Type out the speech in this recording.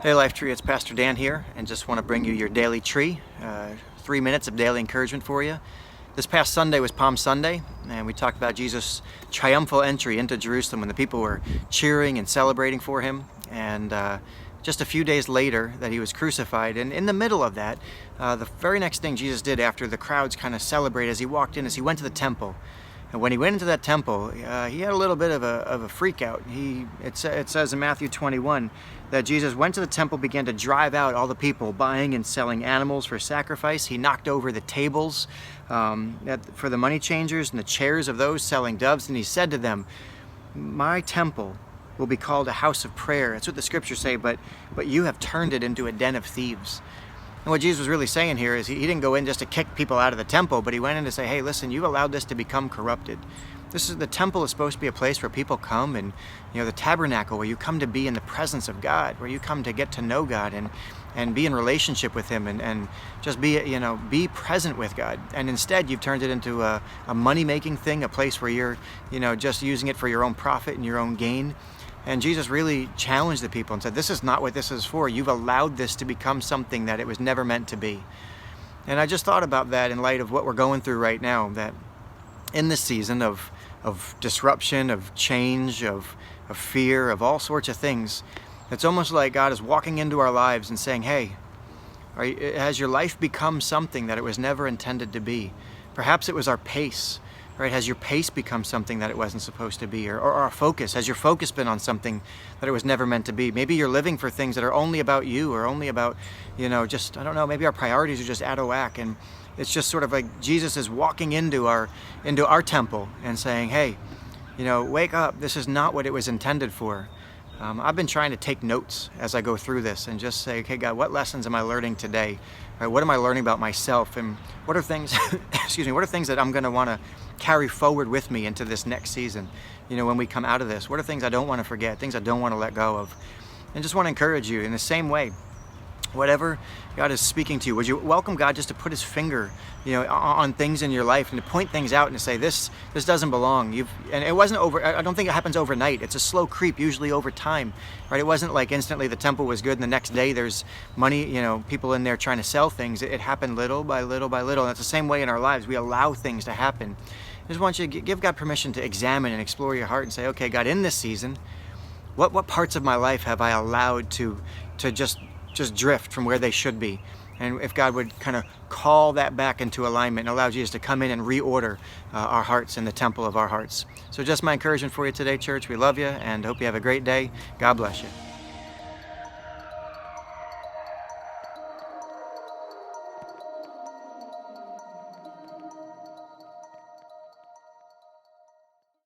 Hey Lifetree, it's Pastor Dan here, and just want to bring you your daily tree. 3 minutes of daily encouragement for you. This past Sunday was Palm Sunday, and we talked about Jesus' triumphal entry into Jerusalem when the people were cheering and celebrating for him. And just a few days later that he was crucified, and in the middle of that, the very next thing Jesus did after the crowds kind of celebrated as he walked in is he went to the temple. And when he went into that temple, he had a little bit of a freak out. It says in Matthew 21 that Jesus went to the temple, began to drive out all the people buying and selling animals for sacrifice. He knocked over the tables for the money changers and the chairs of those selling doves. And he said to them, "My temple will be called a house of prayer." That's what the scriptures say, but you have turned it into a den of thieves. And what Jesus was really saying here is he didn't go in just to kick people out of the temple, but he went in to say, hey, listen, you've allowed this to become corrupted. The temple is supposed to be a place where people come, and the tabernacle, where you come to be in the presence of God, where you come to get to know God and be in relationship with him and just be present with God. And instead you've turned it into a money-making thing, a place where you're just using it for your own profit and your own gain. And Jesus really challenged the people and said, this is not what this is for. You've allowed this to become something that it was never meant to be. And I just thought about that in light of what we're going through right now, that in this season of disruption, of change, of fear, of all sorts of things, it's almost like God is walking into our lives and saying, hey, has your life become something that it was never intended to be? Perhaps it was our pace. Right? Has your pace become something that it wasn't supposed to be? Or our focus? Has your focus been on something that it was never meant to be? Maybe you're living for things that are only about you, or only about, I don't know, maybe our priorities are just out of whack. And it's just sort of like Jesus is walking into our temple and saying, hey, wake up. This is not what it was intended for. I've been trying to take notes as I go through this and just say, okay, God, what lessons am I learning today? Right, what am I learning about myself? And what are things, what are things that I'm going to want to carry forward with me into this next season? When we come out of this, what are things I don't want to forget, things I don't want to let go of? And just want to encourage you in the same way. Whatever God is speaking to you, would you welcome God just to put his finger, on things in your life and to point things out and to say, this doesn't belong. And it wasn't over. I don't think it happens overnight. It's a slow creep, usually over time, right? It wasn't like instantly the temple was good and the next day there's money, people in there trying to sell things. It happened little by little by little. And it's the same way in our lives. We allow things to happen. I just want you to give God permission to examine and explore your heart and say, okay, God, in this season, what parts of my life have I allowed to just drift from where they should be? And if God would kind of call that back into alignment and allow Jesus to come in and reorder our hearts in the temple of our hearts. So just my encouragement for you today, church. We love you and hope you have a great day. God bless you.